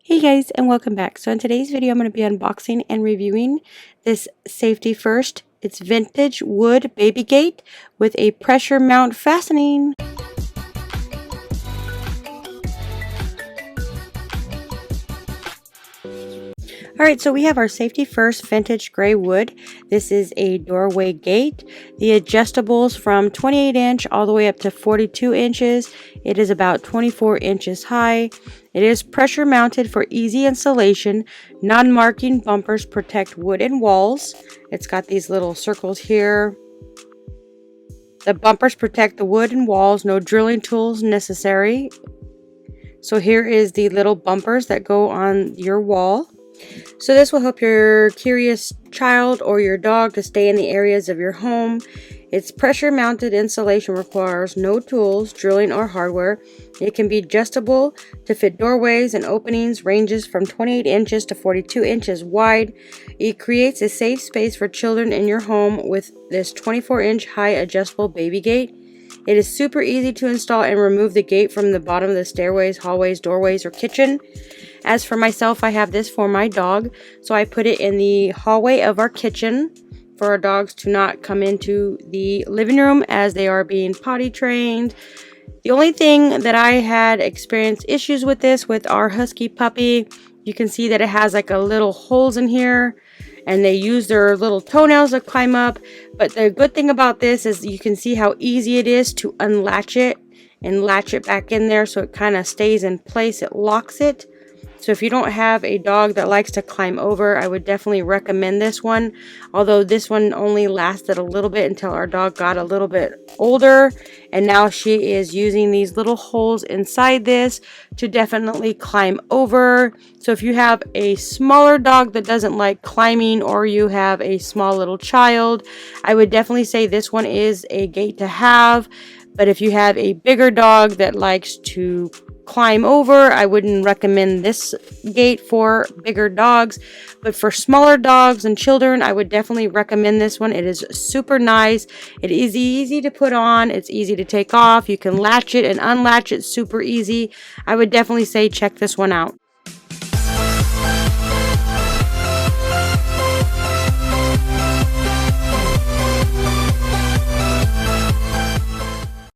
Hey guys, and welcome back. So in today's video I'm going to be unboxing and reviewing this Safety First. It's vintage wood baby gate with a pressure mount fastening. Alright, so we have our Safety First vintage gray wood. This is a doorway gate. The adjustables from 28 inch all the way up to 42 inches. It is about 24 inches high. It is pressure mounted for easy installation. Non-marking bumpers protect wooden walls. It's got these little circles here. The bumpers protect the wooden walls. No drilling tools necessary. So here is the little bumpers that go on your wall. So this will help your curious child or your dog to stay in the areas of your home. Its pressure mounted installation requires no tools, drilling, or hardware. It can be adjustable to fit doorways and openings, ranges from 28 inches to 42 inches wide. It creates a safe space for children in your home with this 24-inch high adjustable baby gate. It is super easy to install and remove the gate from the bottom of the stairways, hallways, doorways, or kitchen. As for myself, I have this for my dog, so I put it in the hallway of our kitchen for our dogs to not come into the living room as they are being potty trained. The only thing that I had experienced issues with this with our husky puppy, you can see that it has like a little holes in here and they use their little toenails to climb up. But the good thing about this is you can see how easy it is to unlatch it and latch it back in there so it kind of stays in place. It locks it. So if you don't have a dog that likes to climb over, I would definitely recommend this one. Although this one only lasted a little bit until our dog got a little bit older. And now she is using these little holes inside this to definitely climb over. So if you have a smaller dog that doesn't like climbing, or you have a small little child, I would definitely say this one is a gate to have. But if you have a bigger dog that likes to climb over, I wouldn't recommend this gate for bigger dogs. But for smaller dogs and children, I would definitely recommend this one. It is super nice. It is easy to put on. It's easy to take off. You can latch it and unlatch it super easy. I would definitely say check this one out.